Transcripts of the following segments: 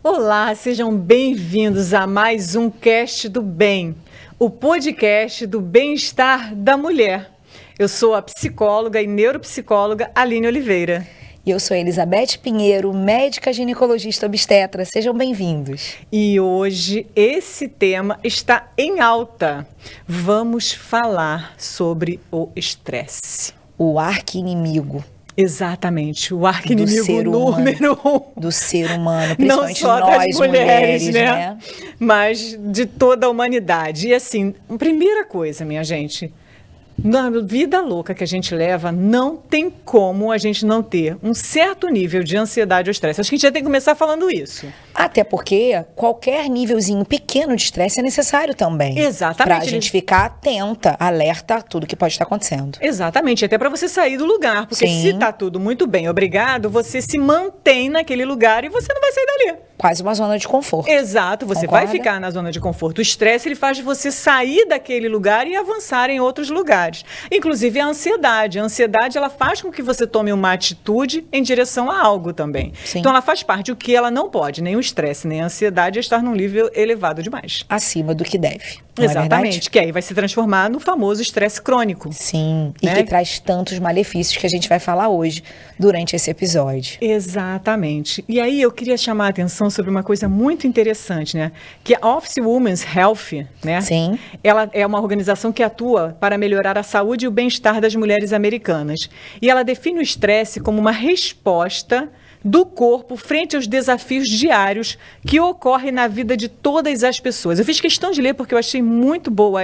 Olá, sejam bem-vindos a mais um Cast do Bem, o podcast do bem-estar da mulher. Eu sou a psicóloga e neuropsicóloga Aline Oliveira. E eu sou Elizabeth Pinheiro, médica ginecologista obstetra. Sejam bem-vindos. E hoje esse tema está em alta. Vamos falar sobre o estresse. O arqui-inimigo. Exatamente, o arqui-inimigo número 1 do ser humano, principalmente não só nós das mulheres, né? Mas de toda a humanidade. E assim, primeira coisa, minha gente, na vida louca que a gente leva, não tem como a gente não ter um certo nível de ansiedade ou estresse. Acho que a gente já tem que começar falando isso. Até porque qualquer nívelzinho pequeno de estresse é necessário também. Exatamente. Pra gente ficar atenta, alerta a tudo que pode estar acontecendo. Exatamente, até para você sair do lugar. Porque Sim. se tá tudo muito bem, obrigado, você se mantém naquele lugar e você não vai sair dali. Quase uma zona de conforto. Exato, você Concorda? vai ficar na zona de conforto. O estresse, ele faz você sair daquele lugar e avançar em outros lugares. Inclusive a ansiedade. A ansiedade, ela faz com que você tome uma atitude em direção a algo também. Sim. Então ela faz parte. O que ela não pode, nem o estresse, nem a ansiedade, é estar num nível elevado demais. Acima do que deve. Não é Exatamente, verdade? que aí vai se transformar no famoso estresse crônico. Sim, e né? que traz tantos malefícios que a gente vai falar hoje durante esse episódio. Exatamente. E aí eu queria chamar a atenção sobre uma coisa muito interessante, né? Que a Office Women's Health, né? Sim. Ela é uma organização que atua para melhorar a saúde e o bem-estar das mulheres americanas. E ela define o estresse como uma resposta do corpo frente aos desafios diários que ocorrem na vida de todas as pessoas. Eu fiz questão de ler porque eu achei muito boa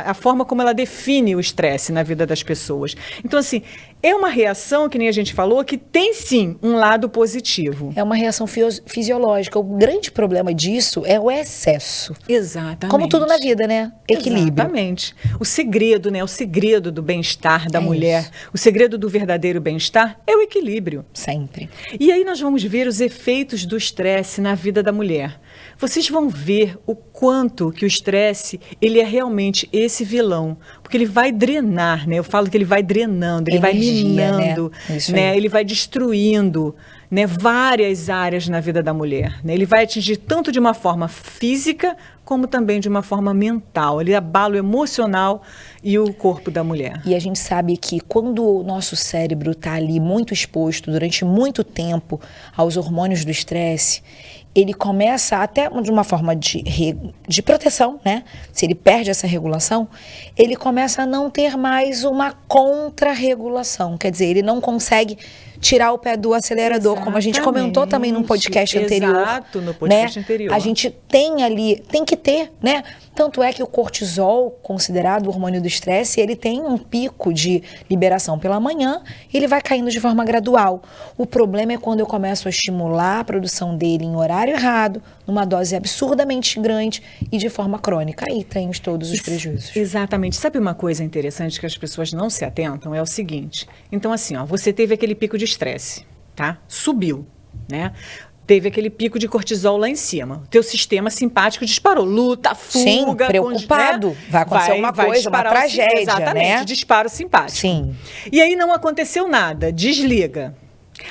a forma como ela define o estresse na vida das pessoas. Então, assim, é uma reação, que nem a gente falou, que tem sim um lado positivo. É uma reação fisiológica. O grande problema disso é o excesso. Exatamente. Como tudo na vida, né? Equilíbrio. Exatamente. O segredo, né? O segredo do bem-estar da mulher, isso. o segredo do verdadeiro bem-estar é o equilíbrio. Sempre. E aí nós vamos ver os efeitos do estresse na vida da mulher. Vocês vão ver o quanto que o estresse, ele é realmente esse vilão, porque ele vai drenar, né? Eu falo que ele vai drenando, ele vai minando, né? Isso né? aí. Ele vai destruindo, né, várias áreas na vida da mulher, né? Ele vai atingir tanto de uma forma física como também de uma forma mental. Ele abala o emocional e o corpo da mulher. E a gente sabe que quando o nosso cérebro está ali muito exposto durante muito tempo aos hormônios do estresse, ele começa até de uma forma de proteção, né? Se ele perde essa regulação, ele começa a não ter mais uma contra-regulação. Quer dizer, ele não consegue tirar o pé do acelerador, como a gente comentou também num podcast anterior. Exato, no podcast né? anterior. A gente tem ali, tem que ter, né? Tanto é que o cortisol, considerado o hormônio do estresse, ele tem um pico de liberação pela manhã e ele vai caindo de forma gradual. O problema é quando eu começo a estimular a produção dele em horário errado, numa dose absurdamente grande e de forma crônica. Aí temos todos os prejuízos. Exatamente. Sabe uma coisa interessante que as pessoas não se atentam? É o seguinte. Então, assim, ó, você teve aquele pico de estresse, tá? Subiu, né? Teve aquele pico de cortisol lá em cima. O teu sistema simpático disparou. Luta, fuga. Sim, preocupado. Né? Vai acontecer uma coisa, uma tragédia, exatamente, né? disparo simpático. Sim. E aí não aconteceu nada. Desliga.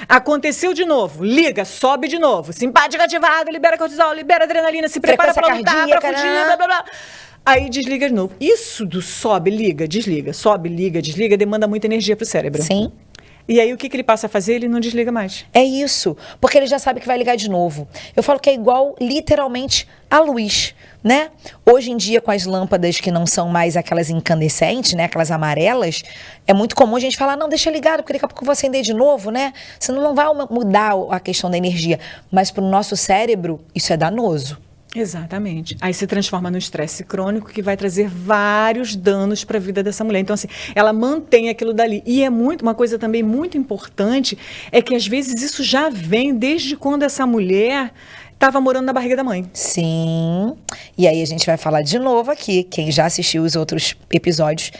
Aconteceu de novo, liga, sobe de novo. Simpático ativado, libera cortisol, libera adrenalina, se prepara para lutar, para fugir, blá, blá, blá. Aí desliga de novo. Isso do sobe, liga, desliga, demanda muita energia para o cérebro. Sim. E aí o que ele passa a fazer? Ele não desliga mais. É isso, porque ele já sabe que vai ligar de novo. Eu falo que é igual, literalmente, a luz, né? Hoje em dia, com as lâmpadas que não são mais aquelas incandescentes, né? Aquelas amarelas, é muito comum a gente falar, não, deixa ligado, porque daqui a pouco eu vou acender de novo, né? Senão não vai mudar a questão da energia. Mas para o nosso cérebro, isso é danoso. Exatamente. Aí se transforma no estresse crônico que vai trazer vários danos para a vida dessa mulher. Então, assim, ela mantém aquilo dali. E é uma coisa também muito importante, é que às vezes isso já vem desde quando essa mulher estava morando na barriga da mãe. Sim. E aí a gente vai falar de novo aqui, quem já assistiu os outros episódios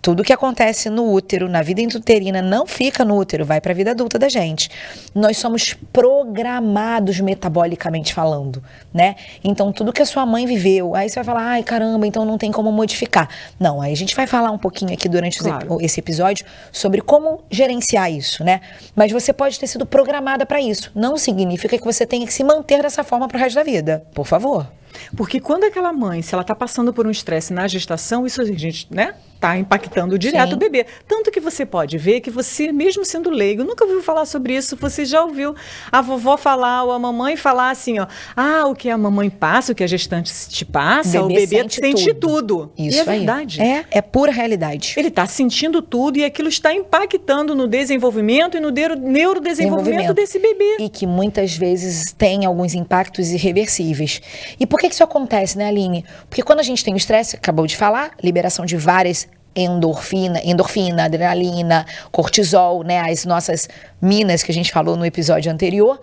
Tudo que acontece no útero, na vida intrauterina, não fica no útero, vai para a vida adulta da gente. Nós somos programados metabolicamente falando, né? Então, tudo que a sua mãe viveu, aí você vai falar, ai, caramba, então não tem como modificar. Não, aí a gente vai falar um pouquinho aqui durante esse episódio sobre como gerenciar isso, né? Mas você pode ter sido programada para isso. Não significa que você tenha que se manter dessa forma pro resto da vida. Por favor. Porque quando aquela mãe, se ela está passando por um estresse na gestação, isso a gente, né, está impactando direto o bebê. Tanto que você pode ver que você, mesmo sendo leigo, nunca ouviu falar sobre isso, você já ouviu a vovó falar ou a mamãe falar assim, ó, o que a mamãe passa, o que a gestante te passa, o bebê sente tudo. Isso e é verdade. É pura realidade. Ele está sentindo tudo e aquilo está impactando no desenvolvimento e no neurodesenvolvimento desse bebê. E que muitas vezes tem alguns impactos irreversíveis. E por que isso acontece, né, Aline? Porque quando a gente tem o estresse, acabou de falar, liberação de várias endorfina, adrenalina, cortisol, né, as nossas minas que a gente falou no episódio anterior.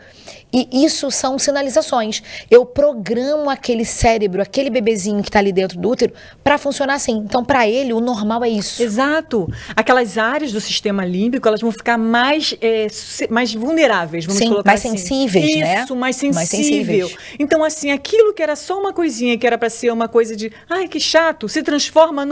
E isso são sinalizações. Eu programo aquele cérebro, aquele bebezinho que está ali dentro do útero para funcionar assim. Então, para ele, o normal é isso. Exato. Aquelas áreas do sistema límbico, elas vão ficar mais vulneráveis, vamos colocar mais assim. Sensíveis, né? Isso, mais sensível. Então, assim, aquilo que era só uma coisinha, que era para ser uma coisa de, ai, que chato, se transforma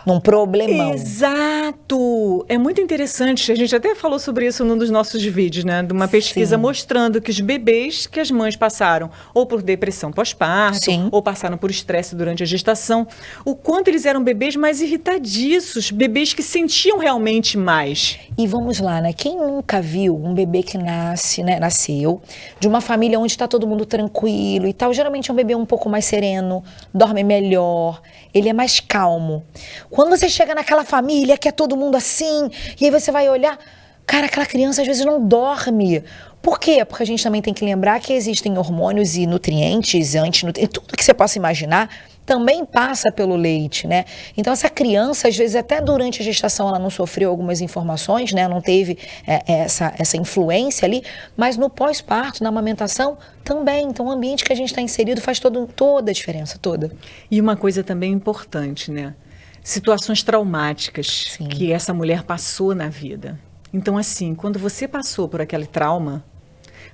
num problemão. Exato. É muito interessante. A gente até falou sobre isso num dos nossos vídeos, né? De uma pesquisa mostrando que os bebês que as mães passaram ou por depressão pós-parto, ou passaram por estresse durante a gestação, o quanto eles eram bebês mais irritadiços, bebês que sentiam realmente mais. E vamos lá, né? Quem nunca viu um bebê que nasceu de uma família onde está todo mundo tranquilo e tal? Geralmente é um bebê um pouco mais sereno, dorme melhor, ele é mais calmo. Quando você chega naquela família que é todo mundo assim, e aí você vai olhar, cara, aquela criança às vezes não dorme. Por quê? Porque a gente também tem que lembrar que existem hormônios e nutrientes, antinutrientes, tudo que você possa imaginar também passa pelo leite, né? Então essa criança, às vezes até durante a gestação ela não sofreu algumas informações, né? Não teve essa influência ali, mas no pós-parto, na amamentação, também. Então o ambiente que a gente está inserido faz toda a diferença, toda. E uma coisa também importante, né? Situações traumáticas que essa mulher passou na vida. Então, assim, quando você passou por aquele trauma,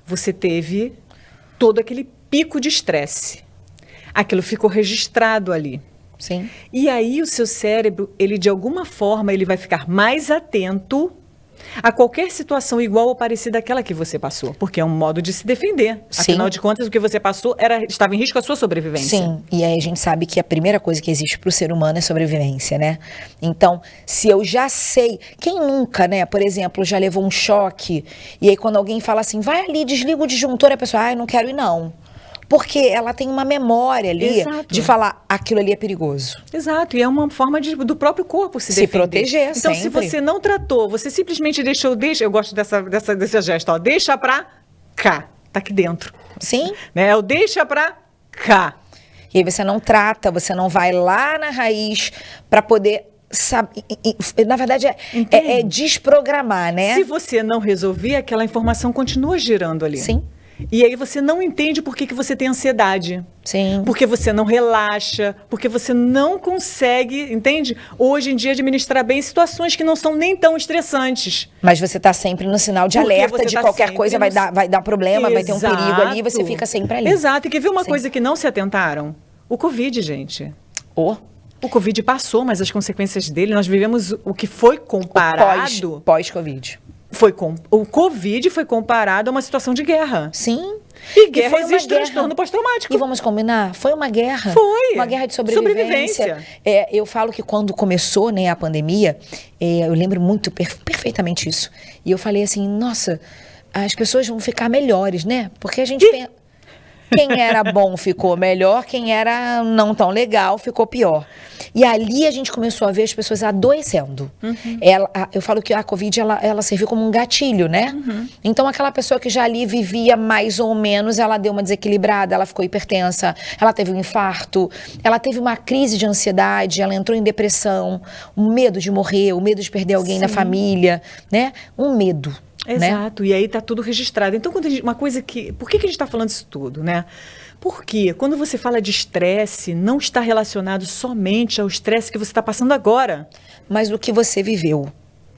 você teve todo aquele pico de estresse. Aquilo ficou registrado ali. Sim. E aí o seu cérebro, ele de alguma forma, ele vai ficar mais atento a qualquer situação igual ou parecida àquela que você passou, porque é um modo de se defender. Afinal de contas, o que você passou estava em risco a sua sobrevivência. Sim, e aí a gente sabe que a primeira coisa que existe para o ser humano é sobrevivência, né? Então, se eu já sei, quem nunca, né, por exemplo, já levou um choque, e aí quando alguém fala assim, vai ali, desliga o disjuntor, a pessoa, não quero ir não. Porque ela tem uma memória ali de falar, aquilo ali é perigoso. Exato, e é uma forma do próprio corpo se defender. Proteger, então, sempre. Se você não tratou, você simplesmente eu gosto desse gesto, ó, deixa pra cá, tá aqui dentro. Sim. Né? O deixa pra cá. E aí você não trata, você não vai lá na raiz para poder... na verdade, é desprogramar, né? Se você não resolver, aquela informação continua girando ali. Sim. E aí você não entende por que você tem ansiedade. Sim. Porque você não relaxa, porque você não consegue, entende? Hoje em dia administrar bem situações que não são nem tão estressantes. Mas você está sempre no sinal de alerta de qualquer coisa vai dar problema, vai ter um perigo ali, você fica sempre ali. Exato. E quer ver uma coisa que não se atentaram? O Covid, gente. O Covid passou, mas as consequências dele, nós vivemos o que foi comparado... Pós-Covid. O Covid foi comparado a uma situação de guerra. Sim. E guerra existe transtorno pós-traumático. E vamos combinar? Foi uma guerra. Foi. Uma guerra de sobrevivência. Eu falo que quando começou, né, a pandemia, eu lembro muito perfeitamente isso. E eu falei assim, nossa, as pessoas vão ficar melhores, né? Porque a gente pensa... Quem era bom ficou melhor, quem era não tão legal ficou pior. E ali a gente começou a ver as pessoas adoecendo. Eu falo que a Covid, ela serviu como um gatilho, né? Então aquela pessoa que já ali vivia mais ou menos, ela deu uma desequilibrada, ela ficou hipertensa, ela teve um infarto, ela teve uma crise de ansiedade, ela entrou em depressão, o medo de morrer, o medo de perder alguém na família, né? Um medo. Exato, né? E aí tá tudo registrado. Então, uma coisa que... Por que a gente está falando isso tudo, né? Por quê? Quando você fala de estresse, não está relacionado somente ao estresse que você está passando agora. Mas do que você viveu,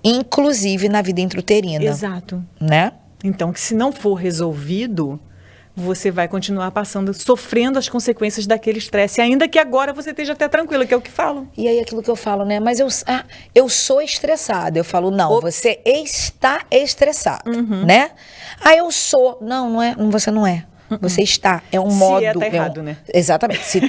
inclusive na vida intrauterina. Exato. Né? Então, que se não for resolvido, você vai continuar passando, sofrendo as consequências daquele estresse, ainda que agora você esteja até tranquila, que é o que falam. E aí aquilo que eu falo, né? Mas eu sou estressada. Eu falo, não, você está estressado, né? Eu sou. Não é, você não é. Você está, é um modo. Se tá errado, né? Exatamente. Se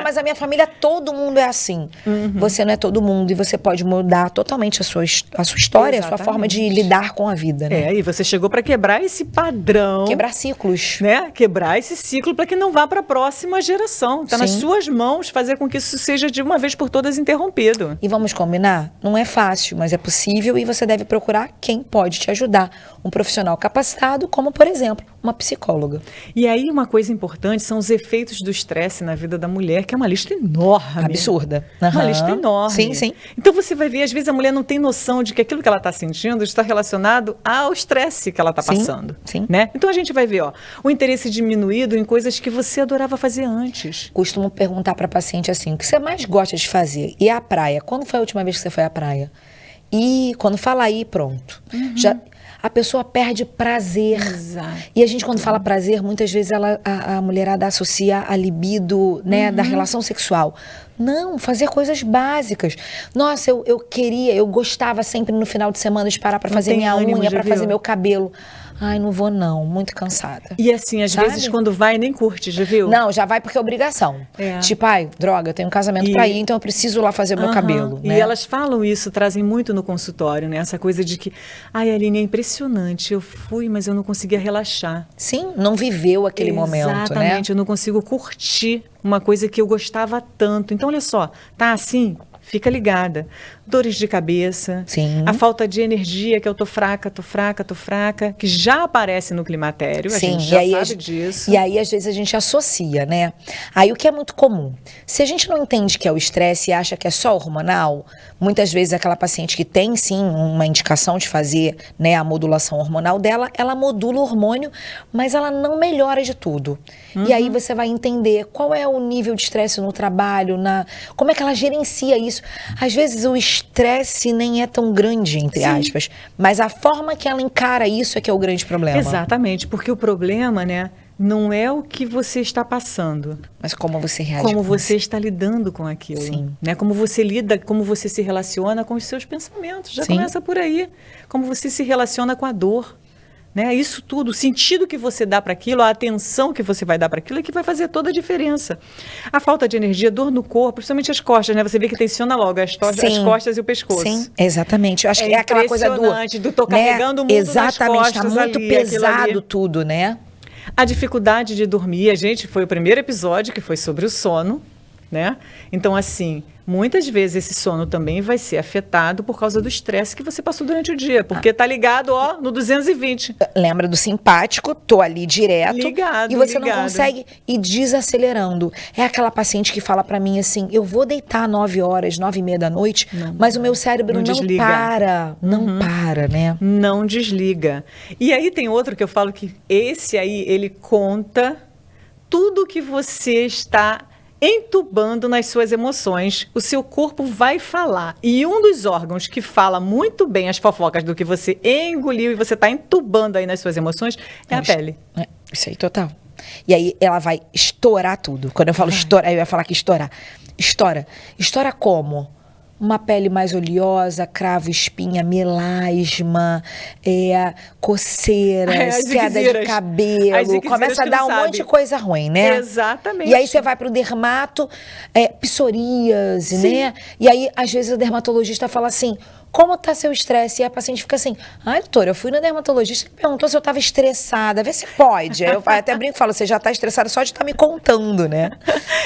mas a minha família, todo mundo é assim. Você não é todo mundo e você pode mudar totalmente a sua história, a sua forma de lidar com a vida, né? E você chegou para quebrar esse padrão. Quebrar ciclos. Né? Quebrar esse ciclo para que não vá para a próxima geração. Está nas suas mãos fazer com que isso seja de uma vez por todas interrompido. E vamos combinar? Não é fácil, mas é possível e você deve procurar quem pode te ajudar. Um profissional capacitado, como, por exemplo, uma psicóloga. E aí uma coisa importante são os efeitos do estresse na vida da mulher, que é uma lista enorme. Absurda. Uma lista enorme. Sim, sim. Então você vai ver, às vezes a mulher não tem noção de que aquilo que ela está sentindo está relacionado ao estresse que ela está passando. Sim. Né? Então a gente vai ver, o interesse diminuído em coisas que você adorava fazer antes. Costumo perguntar para paciente assim, o que você mais gosta de fazer? E a praia? Quando foi a última vez que você foi à praia? E quando fala aí, pronto. A pessoa perde prazer. Exato. E a gente, quando fala prazer, muitas vezes a mulherada associa a libido, né, da relação sexual. Não, fazer coisas básicas. Nossa, eu gostava sempre no final de semana de parar para fazer minha unha, para fazer meu cabelo. Ai, não vou não, muito cansada. E assim, às vezes quando vai, nem curte, já viu? Não, já vai porque é obrigação. Tipo, droga, eu tenho um casamento pra ir, então eu preciso lá fazer o meu cabelo. Né? E elas falam isso, trazem muito no consultório, né? Essa coisa de que, Aline, é impressionante, eu fui, mas eu não conseguia relaxar. Sim, não viveu aquele momento, né? Exatamente, eu não consigo curtir uma coisa que eu gostava tanto. Então, olha só, tá assim? Fica ligada. Dores de cabeça, a falta de energia, que eu tô fraca, que já aparece no climatério, a gente já sabe disso. E aí, às vezes, a gente associa, né? Aí, o que é muito comum, se a gente não entende que é o estresse e acha que é só hormonal, muitas vezes aquela paciente que tem, sim, uma indicação de fazer, né, a modulação hormonal dela, ela modula o hormônio, mas ela não melhora de tudo. E aí, você vai entender qual é o nível de estresse no trabalho, como é que ela gerencia isso. Às vezes, o estresse nem é tão grande, entre aspas, mas a forma que ela encara isso é que é o grande problema. Exatamente, porque o problema, né, não é o que você está passando, mas como você reage. Como você está lidando com aquilo. Sim. Né? Como você lida, como você se relaciona com os seus pensamentos. Já começa por aí. Como você se relaciona com a dor. Né? Isso tudo, o sentido que você dá para aquilo, a atenção que você vai dar para aquilo é que vai fazer toda a diferença. A falta de energia, dor no corpo, principalmente as costas, né? Você vê que tensiona logo as costas e o pescoço. Sim, exatamente. Eu acho que é aquela coisa do tô carregando o mundo nas costas, tá muito ali, pesado tudo, né? A dificuldade de dormir, foi o primeiro episódio que foi sobre o sono, né? Então, assim, muitas vezes esse sono também vai ser afetado por causa do estresse que você passou durante o dia, porque tá ligado, no 220. Lembra do simpático, tô ali direto. Ligado, e você não consegue ir desacelerando. É aquela paciente que fala pra mim assim, eu vou deitar 9 horas, 9h30 da noite, mas o meu cérebro não para. Não para, né? Não desliga. E aí tem outro que eu falo que esse aí, ele conta tudo que você está entubando nas suas emoções, o seu corpo vai falar. E um dos órgãos que fala muito bem as fofocas do que você engoliu e você está entubando aí nas suas emoções é a pele. Isso aí, total. E aí ela vai estourar tudo. Quando eu falo estourar, eu ia falar que estourar. Estoura. Estoura como? Uma pele mais oleosa, cravo, espinha, melasma, coceiras, queda de cabelo. Começa a dar um monte de coisa ruim, né? Exatamente. E aí você vai pro dermato, psoríase, né? E aí, às vezes, o dermatologista fala assim, como tá seu estresse? E a paciente fica assim, doutora, eu fui no dermatologista e perguntou se eu tava estressada, vê se pode. Aí eu até brinco e falo, você já tá estressada só de estar me contando, né?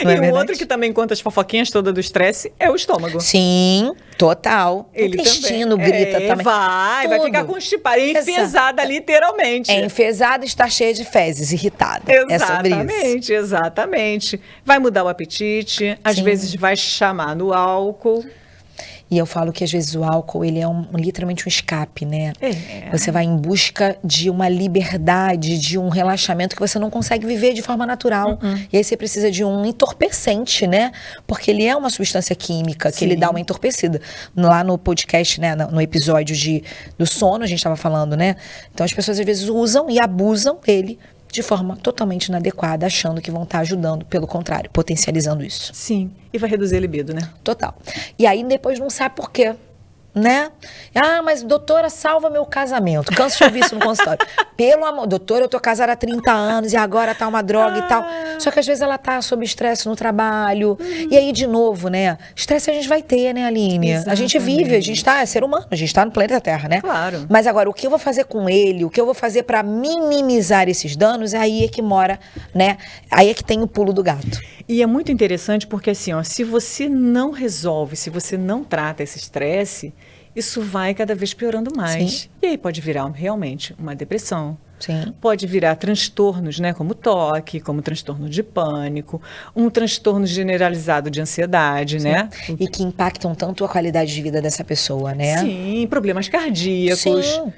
E o outro que também conta as fofoquinhas todas do estresse é o estômago. Sim, total. O intestino grita também. Vai ficar constipada, enfesada literalmente. Enfesada, está cheia de fezes, irritada. Exatamente, exatamente. Vai mudar o apetite, às vezes vai chamar no álcool. E eu falo que às vezes o álcool, ele é literalmente um escape, né? Você vai em busca de uma liberdade, de um relaxamento que você não consegue viver de forma natural. E aí você precisa de um entorpecente, né? Porque ele é uma substância química, que ele dá uma entorpecida. Lá no podcast, né, no episódio do sono, a gente estava falando, né? Então as pessoas às vezes usam e abusam dele de forma totalmente inadequada, achando que vão estar ajudando, pelo contrário, potencializando isso. Sim, e vai reduzir a libido, né? Total. E aí depois não sabe por quê, né? Ah, mas doutora, salva meu casamento. Canso de ouvir isso no consultório. Pelo amor, doutora, eu tô casada há 30 anos e agora tá uma droga e tal. Só que às vezes ela tá sob estresse no trabalho. E aí, de novo, né? Estresse a gente vai ter, né, Aline? Exatamente. A gente vive, a gente tá, é ser humano, a gente tá no planeta Terra, né? Claro. Mas agora, o que eu vou fazer com ele, o que eu vou fazer pra minimizar esses danos, aí é que mora, né? Aí é que tem o pulo do gato. E é muito interessante porque, assim, ó, se você não resolve, se você não trata esse estresse, isso vai cada vez piorando mais. Sim. E aí pode virar realmente uma depressão. Sim. Pode virar transtornos, né, como toque, como transtorno de pânico, um transtorno generalizado de ansiedade, né? E que impactam tanto a qualidade de vida dessa pessoa, né? Sim, problemas cardíacos. Sim.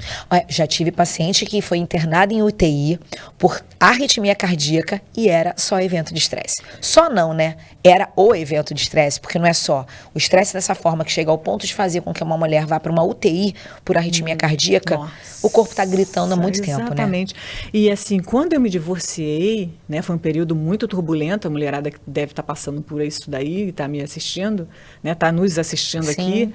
Já tive paciente que foi internada em UTI por arritmia cardíaca e era só evento de estresse. Só não, né? Era o evento de estresse, porque não é só o estresse dessa forma que chega ao ponto de fazer com que uma mulher vá para uma UTI por arritmia cardíaca. Nossa, o corpo está gritando há muito tempo, né? Exatamente. E assim, quando eu me divorciei, né, foi um período muito turbulento, a mulherada que deve estar passando por isso daí, está me assistindo, né, está nos assistindo Sim. aqui,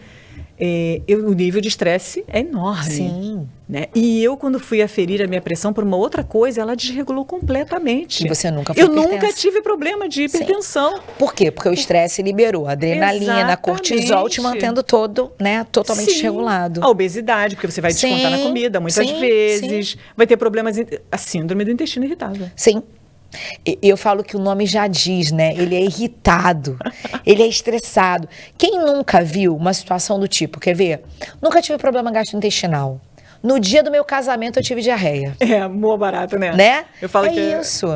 o nível de estresse é enorme. Sim. Né? E eu, quando fui aferir a minha pressão por uma outra coisa, ela desregulou completamente. E você nunca foi Eu hipertensa? nunca tive problema de hipertensão. Sim. Por quê? Porque o estresse liberou adrenalina, Exatamente. cortisol, te mantendo todo, né, totalmente Sim. desregulado. A obesidade, porque você vai descontar na Sim, comida muitas sim, vezes. sim. Vai ter problemas, a síndrome do intestino irritável. Sim. Eu falo que o nome já diz, né? Ele é irritado, ele é estressado. Quem nunca viu uma situação do tipo, quer ver? Nunca tive problema gastrointestinal. No dia do meu casamento eu tive diarreia. É, mó barato, né? Né? Eu falo É que isso.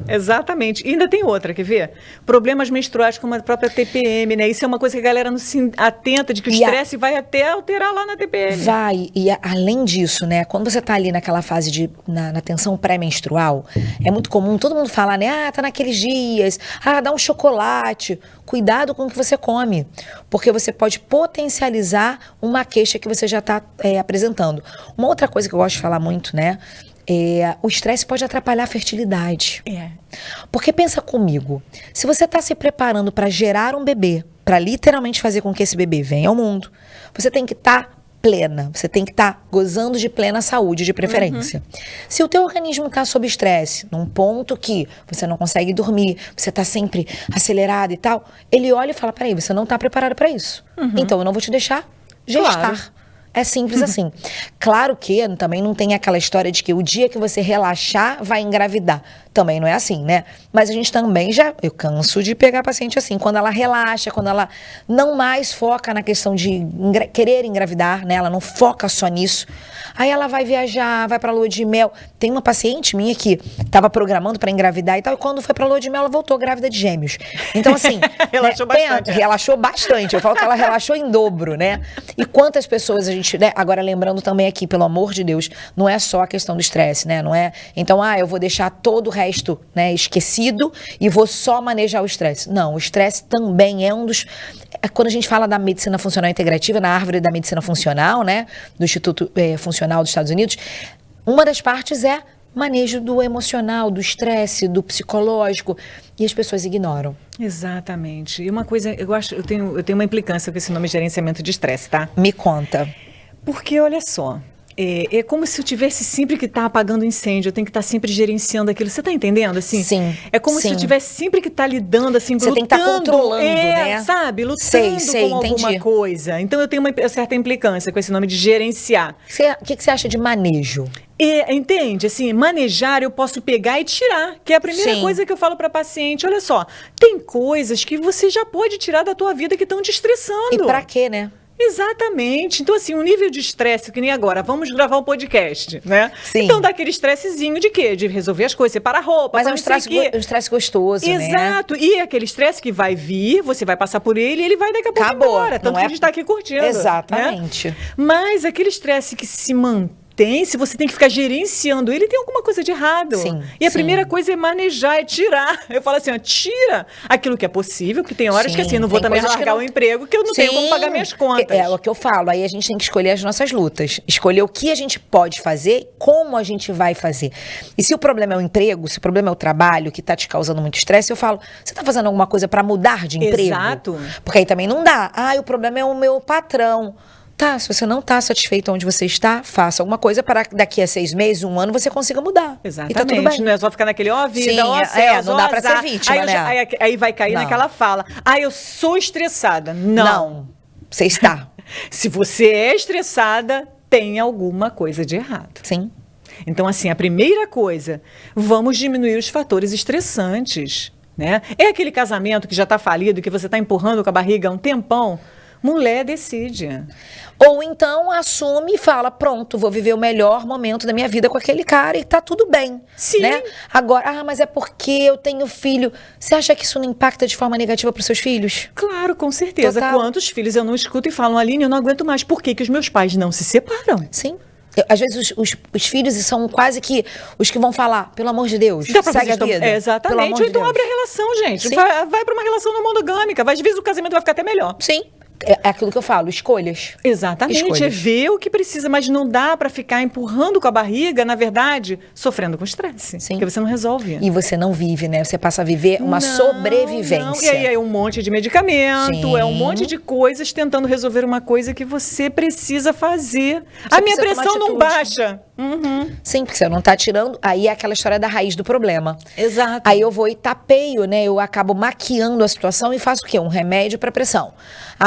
Exatamente. E ainda tem outra, quer ver? Problemas menstruais como a própria TPM, né? Isso é uma coisa que a galera não se atenta de que o estresse vai até alterar lá na TPM. Vai. E além disso, né? Quando você tá ali naquela fase na tensão pré-menstrual, é muito comum todo mundo falar, né? Ah, tá naqueles dias. Ah, dá um chocolate. Cuidado com o que você come, porque você pode potencializar uma queixa que você já está apresentando. Uma outra coisa que eu gosto de falar muito, né? O estresse pode atrapalhar a fertilidade. Porque pensa comigo, se você está se preparando para gerar um bebê, para literalmente fazer com que esse bebê venha ao mundo, você tem que estar plena, você tem que estar gozando de plena saúde, de preferência. Se o teu organismo está sob estresse, num ponto que você não consegue dormir, você está sempre acelerado e tal, ele olha e fala, peraí, você não está preparado para isso. Então eu não vou te deixar gestar. Claro. É simples assim. Claro que também não tem aquela história de que o dia que você relaxar vai engravidar. Também não é assim, né? Mas a gente também eu canso de pegar paciente assim, quando ela relaxa, quando ela não mais foca na questão de querer engravidar, né? Ela não foca só nisso. Aí ela vai viajar, vai pra lua de mel. Tem uma paciente minha que tava programando pra engravidar e tal, e quando foi pra lua de mel, ela voltou grávida de gêmeos. Então assim, relaxou bastante. Relaxou bastante. Eu falo que ela relaxou em dobro, né? E quantas pessoas a gente, né? Agora lembrando também aqui, pelo amor de Deus, não é só a questão do estresse, né? Não é, então, eu vou deixar todo o resto, né, esquecido e vou só manejar o estresse. Não, o estresse também é um dos... Quando a gente fala da medicina funcional integrativa, na árvore da medicina funcional, né, do Instituto Funcional dos Estados Unidos, uma das partes é manejo do emocional, do estresse, do psicológico, e as pessoas ignoram. Exatamente. E uma coisa, eu tenho uma implicância com esse nome gerenciamento de estresse, tá? Me conta. Porque, olha só, é como se eu tivesse sempre que estar apagando incêndio, eu tenho que estar sempre gerenciando aquilo. Você está entendendo, assim? Sim. É como se eu tivesse sempre que estar lidando, assim, você lutando. Você tem que estar controlando, né? Sabe? Lutando com alguma coisa. Então, eu tenho uma certa implicância com esse nome de gerenciar. O que você acha de manejo? Entende? Assim, manejar eu posso pegar e tirar, que é a primeira coisa que eu falo para paciente. Olha só, tem coisas que você já pode tirar da tua vida que estão te estressando. E para quê, né? Exatamente. Então, assim, um nível de estresse, que nem agora, vamos gravar um podcast, né? Sim. Então dá aquele estressezinho de quê? De resolver as coisas, separar a roupa, Mas é um estresse gostoso, né? Exato. E é aquele estresse que vai vir, você vai passar por ele e ele vai daqui a pouco Acabou. embora. Tanto Não que é... a gente tá aqui curtindo. Exatamente. Né? Mas aquele estresse que se mantém, se você tem que ficar gerenciando ele, tem alguma coisa de errado. Sim, e a primeira coisa é manejar, é tirar. Eu falo assim, ó, tira aquilo que é possível, que tem horas que assim, não vou também largar o emprego, que eu não tenho como pagar minhas contas. É o que eu falo, aí a gente tem que escolher as nossas lutas. Escolher o que a gente pode fazer, como a gente vai fazer. E se o problema é o emprego, se o problema é o trabalho, que tá te causando muito estresse, eu falo, você tá fazendo alguma coisa para mudar de emprego? Exato. Porque aí também não dá. O problema é o meu patrão. Tá, se você não está satisfeito onde você está, faça alguma coisa para daqui a 6 meses, 1 ano, você consiga mudar. Exatamente. E tá tudo bem. Não é só ficar naquele, vida, Sim, céus, não dá para ser vítima, né? Aí vai cair naquela fala, eu sou estressada. Não. Você está. Se você é estressada, tem alguma coisa de errado. Sim. Então, assim, a primeira coisa, vamos diminuir os fatores estressantes, né? É aquele casamento que já está falido, que você está empurrando com a barriga há um tempão. Mulher decide. Ou então assume e fala, pronto, vou viver o melhor momento da minha vida com aquele cara e tá tudo bem. Sim. Né? Agora, mas é porque eu tenho filho. Você acha que isso não impacta de forma negativa para os seus filhos? Claro, com certeza. Total. Quantos filhos eu não escuto e falam, Aline, eu não aguento mais. Por que os meus pais não se separam? Sim. Às vezes os filhos são quase que os que vão falar, pelo amor de Deus, segue a vida. Exatamente. Ou então abre a relação, gente. Vai para uma relação não monogâmica. Às vezes o casamento vai ficar até melhor. Sim. É aquilo que eu falo, escolhas. Exatamente, é ver o que precisa, mas não dá para ficar empurrando com a barriga, na verdade, sofrendo com estresse. Sim. Porque você não resolve. E você não vive, né? Você passa a viver uma sobrevivência. Não. E aí é um monte de medicamento, Sim. É um monte de coisas tentando resolver uma coisa que você precisa fazer. Você a minha precisa pressão não baixa. Uhum. Sim, porque você não tá tirando. Aí é aquela história da raiz do problema. Exato. Aí eu vou e tapeio, né? Eu acabo maquiando a situação e faço o quê? Um remédio para pressão.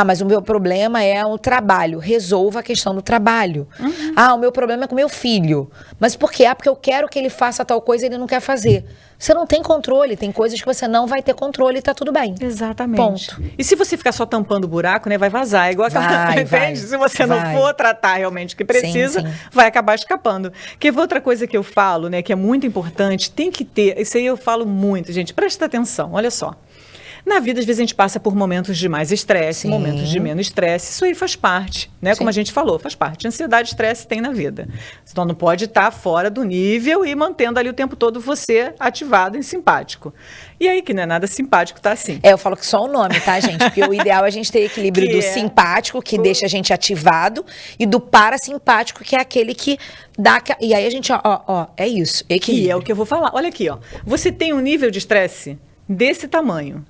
Mas o meu problema é o trabalho. Resolva a questão do trabalho. Uhum. O meu problema é com meu filho. Mas por quê? Porque eu quero que ele faça tal coisa e ele não quer fazer. Você não tem controle. Tem coisas que você não vai ter controle e tá tudo bem. Exatamente. Ponto. E se você ficar só tampando o buraco, né? Vai vazar. É igual aquela... Entende? Se você não for tratar realmente o que precisa, sim. vai acabar escapando. Que outra coisa que eu falo, né? Que é muito importante, tem que ter... Isso aí eu falo muito, gente. Presta atenção. Olha só. Na vida, às vezes, a gente passa por momentos de mais estresse, momentos de menos estresse. Isso aí faz parte, né? Como a gente falou, faz parte. Ansiedade e estresse tem na vida. Então, não pode estar fora do nível e mantendo ali o tempo todo você ativado e simpático. E aí, que não é nada simpático, tá assim. Eu falo que só o nome, tá, gente? Porque o ideal é a gente ter equilíbrio do simpático, que deixa a gente ativado, e do parasimpático, que é aquele que dá... E aí a gente, é isso, equilíbrio. Que é o que eu vou falar. Olha aqui, Você tem um nível de estresse desse tamanho.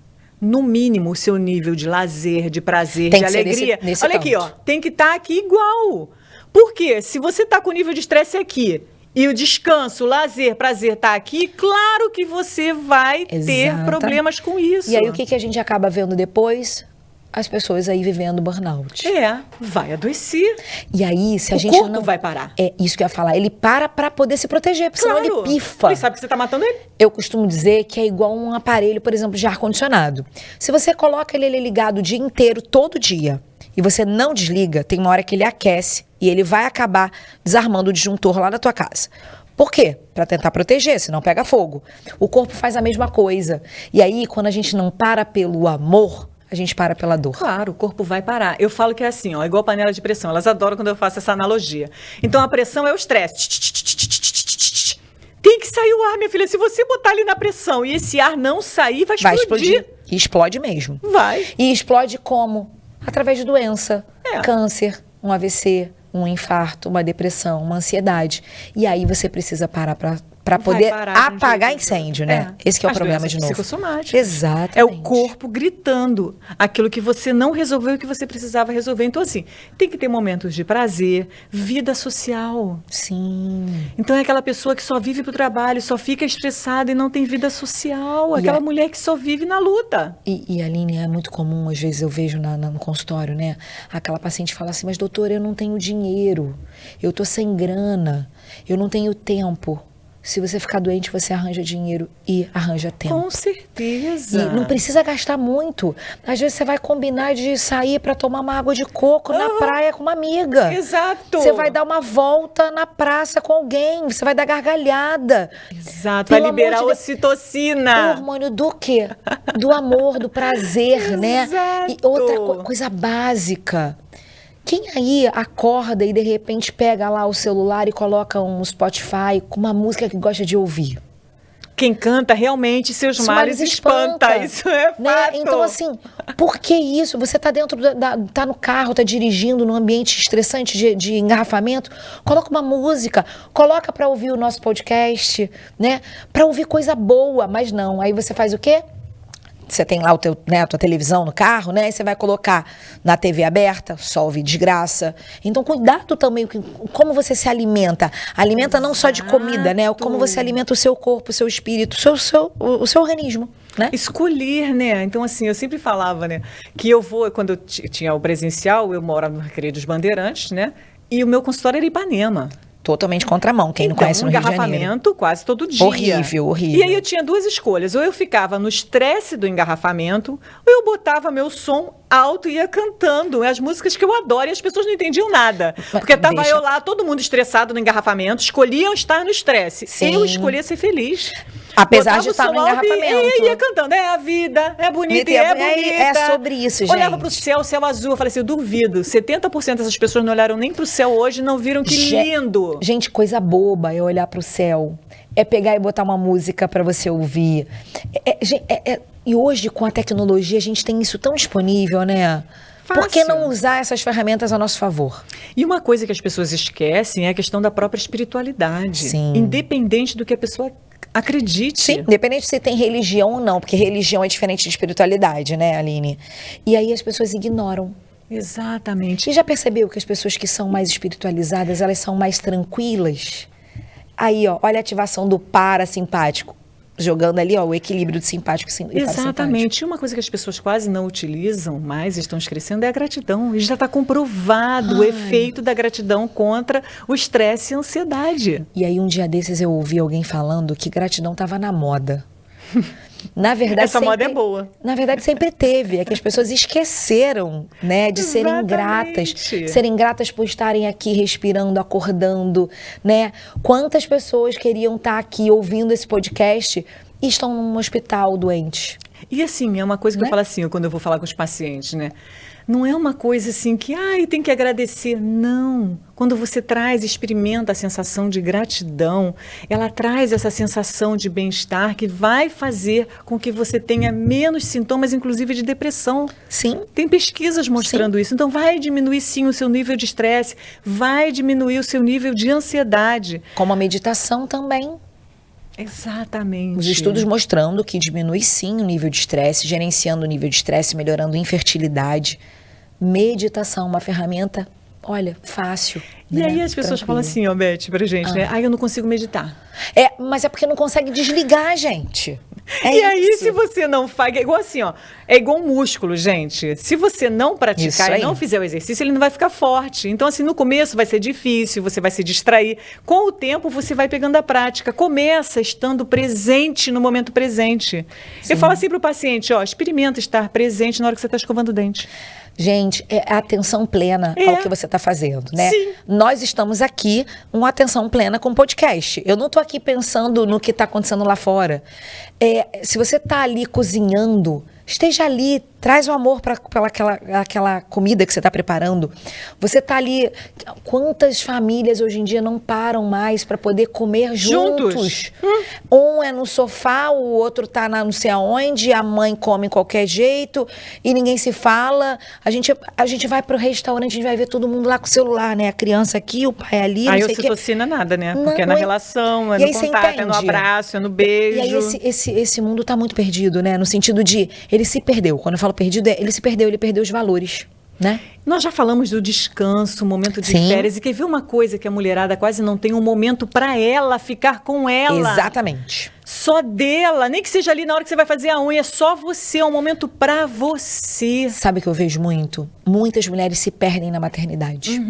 No mínimo, o seu nível de lazer, de prazer, tem de alegria. Olha aqui, tem que estar aqui igual. Por quê? Se você está com o nível de estresse aqui e o descanso, o lazer, prazer está aqui, claro que você vai ter problemas com isso. E aí o que a gente acaba vendo depois? As pessoas aí vivendo burnout. Vai adoecer. E aí, se a gente não... O corpo vai parar. É isso que eu ia falar. Ele para poder se proteger, porque senão ele pifa. Ele sabe que você tá matando ele. Eu costumo dizer que é igual um aparelho, por exemplo, de ar-condicionado. Se você coloca ele ligado o dia inteiro, todo dia, e você não desliga, tem uma hora que ele aquece e ele vai acabar desarmando o disjuntor lá na tua casa. Por quê? Para tentar proteger, senão pega fogo. O corpo faz a mesma coisa. E aí, quando a gente não para pelo amor, a gente para pela dor. Claro, o corpo vai parar. Eu falo que é assim, igual panela de pressão. Elas adoram quando eu faço essa analogia. Então, a pressão é o estresse. Tem que sair o ar, minha filha. Se você botar ali na pressão e esse ar não sair, vai explodir. E explode mesmo. Vai. E explode como? Através de doença. Câncer, um AVC, um infarto, uma depressão, uma ansiedade. E aí você precisa parar para poder apagar incêndio, né? Esse que é o problema de novo. Psicossomático. Exatamente. É o corpo gritando aquilo que você não resolveu e que você precisava resolver. Então, assim, tem que ter momentos de prazer, vida social. Sim. Então, é aquela pessoa que só vive pro trabalho, só fica estressada e não tem vida social. Aquela mulher que só vive na luta. E Aline, é muito comum, às vezes eu vejo no consultório, né? Aquela paciente fala assim, mas doutora, eu não tenho dinheiro, eu tô sem grana, eu não tenho tempo. Se você ficar doente, você arranja dinheiro e arranja tempo. Com certeza. E não precisa gastar muito. Às vezes você vai combinar de sair para tomar uma água de coco na praia com uma amiga. Exato. Você vai dar uma volta na praça com alguém. Você vai dar gargalhada. Exato. Vai liberar ocitocina. O hormônio do quê? Do amor, do prazer, né? E outra coisa básica. Quem aí acorda e de repente pega lá o celular e coloca um Spotify com uma música que gosta de ouvir? Quem canta realmente seus males espanta. Isso é fato. Né? Então, assim, por que isso? Você tá dentro tá no carro, tá dirigindo num ambiente estressante de engarrafamento, coloca uma música, coloca para ouvir o nosso podcast, né? Para ouvir coisa boa, mas não. Aí você faz o quê? Você tem lá a tua televisão no carro, né? Aí você vai colocar na TV aberta, só ouvir desgraça. Então, cuidado também com como você se alimenta. Alimenta não só de comida, né? Como você alimenta o seu corpo, o seu espírito, o seu organismo, né? Escolher, né? Então, assim, eu sempre falava, né? Que eu vou, quando eu tinha o presencial, eu morava no Recreio dos Bandeirantes, né? E o meu consultório era Ipanema. Totalmente contramão, quem não conhece no Rio de Janeiro. Engarrafamento quase todo dia. Horrível, horrível. E aí eu tinha duas escolhas. Ou eu ficava no estresse do engarrafamento, ou eu botava meu som alto e ia cantando as músicas que eu adoro e as pessoas não entendiam nada. Porque tava eu lá, todo mundo estressado no engarrafamento, escolhiam estar no estresse. Sim. Eu escolhia ser feliz. Apesar de estar no engarrafamento. E ia cantando, é a vida, é bonita e é bonita. É sobre isso, gente. Olhava pro céu, céu azul, eu falei assim, eu duvido, 70% dessas pessoas não olharam nem pro céu hoje, não viram que lindo. Gente, coisa boba é olhar pro céu, é pegar e botar uma música pra você ouvir. E hoje, com a tecnologia, a gente tem isso tão disponível, né? Fácil. Por que não usar essas ferramentas a nosso favor? E uma coisa que as pessoas esquecem é a questão da própria espiritualidade. Sim. Independente do que a pessoa acredite. Sim, independente se tem religião ou não, porque religião é diferente de espiritualidade, né, Aline? E aí as pessoas ignoram. Exatamente. Você já percebeu que as pessoas que são mais espiritualizadas, elas são mais tranquilas? Aí, ó, olha a ativação do parasimpático. Jogando ali, ó, o equilíbrio de simpático e parasimpático. Exatamente. E uma coisa que as pessoas quase não utilizam mais, estão esquecendo, é a gratidão. E já está comprovado o efeito da gratidão contra o estresse e a ansiedade. E aí, um dia desses, eu ouvi alguém falando que gratidão estava na moda. Na verdade, essa moda é boa. Na verdade, sempre teve. É que as pessoas esqueceram, né, de serem gratas. Serem gratas por estarem aqui respirando, acordando, né? Quantas pessoas queriam estar aqui ouvindo esse podcast e estão num hospital doentes? E assim, é uma coisa que eu falo assim, quando eu vou falar com os pacientes, né? Não é uma coisa assim que, tem que agradecer. Não. Quando você experimenta a sensação de gratidão, ela traz essa sensação de bem-estar que vai fazer com que você tenha menos sintomas, inclusive de depressão. Sim. Tem pesquisas mostrando isso. Então, vai diminuir sim o seu nível de estresse, vai diminuir o seu nível de ansiedade. Como a meditação também. Exatamente. Os estudos mostrando que diminui sim o nível de estresse, gerenciando o nível de estresse, melhorando a infertilidade. Meditação, uma ferramenta, olha, fácil. E aí as pessoas falam assim, Beth, pra gente, né? Eu não consigo meditar. Mas é porque não consegue desligar, gente. Aí, se você não faz, é igual assim, é igual um músculo, gente. Se você não praticar e não fizer o exercício, ele não vai ficar forte. Então, assim, no começo vai ser difícil, você vai se distrair. Com o tempo, você vai pegando a prática. Começa estando presente no momento presente. Sim. Eu falo assim pro paciente, experimenta estar presente na hora que você está escovando o dente. Gente, é a atenção plena ao que você está fazendo, né? Sim. Nós estamos aqui, uma atenção plena com podcast. Eu não estou aqui pensando no que está acontecendo lá fora. Se você está ali cozinhando, esteja ali, traz o amor para aquela comida que você está preparando. Você está ali. Quantas famílias hoje em dia não param mais para poder comer juntos? Um é no sofá, o outro está não sei aonde, a mãe come de qualquer jeito e ninguém se fala. A gente vai para o restaurante, a gente vai ver todo mundo lá com o celular, né? A criança aqui, o pai ali. Aí ocitocina nada, né? Porque é na relação, é no contato, é no abraço, é no beijo. E aí esse mundo está muito perdido, né? No sentido de ele se perdeu. Quando eu falo perdido, ele se perdeu, ele perdeu os valores, né? Nós já falamos do descanso, momento de férias. E quer ver uma coisa que a mulherada quase não tem? Um momento para ela, ficar com ela. Exatamente. Só dela, nem que seja ali na hora que você vai fazer a unha, só você, é um momento para você. Sabe o que eu vejo muito? Muitas mulheres se perdem na maternidade.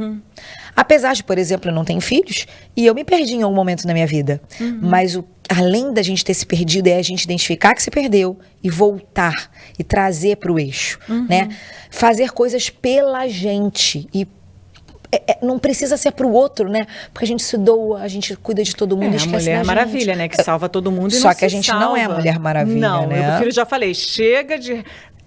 Apesar de, por exemplo, eu não tenho filhos e eu me perdi em algum momento na minha vida. Mas além da gente ter se perdido, é a gente identificar que se perdeu e voltar e trazer para o eixo, né? Fazer coisas pela gente e não precisa ser pro outro, né? Porque a gente se doa, a gente cuida de todo mundo e esquece da gente. A Mulher Maravilha, né? Que salva todo mundo e Só não que a se gente salva. não é a Mulher Maravilha, não, né? Eu prefiro, já falei, chega de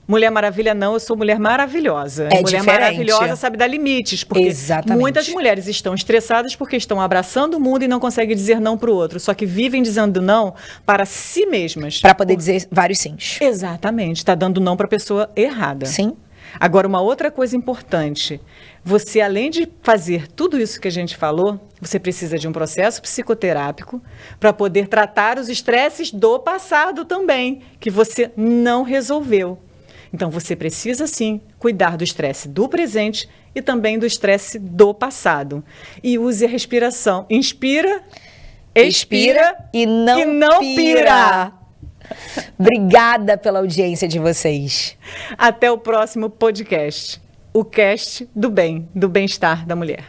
Mulher Maravilha não, eu sou Mulher Maravilhosa. É Mulher diferente. Maravilhosa sabe dar limites, porque Exatamente. muitas mulheres estão estressadas porque estão abraçando o mundo e não conseguem dizer não pro outro, só que vivem dizendo não para si mesmas. Para poder dizer vários sims. Exatamente, está dando não para a pessoa errada. Sim. Agora, uma outra coisa importante, você, além de fazer tudo isso que a gente falou, você precisa de um processo psicoterápico para poder tratar os estresses do passado também, que você não resolveu. Então, você precisa, sim, cuidar do estresse do presente e também do estresse do passado. E use a respiração. Inspira, expira e não pira. Obrigada pela audiência de vocês. Até o próximo podcast. O cast do bem, do bem-estar da mulher.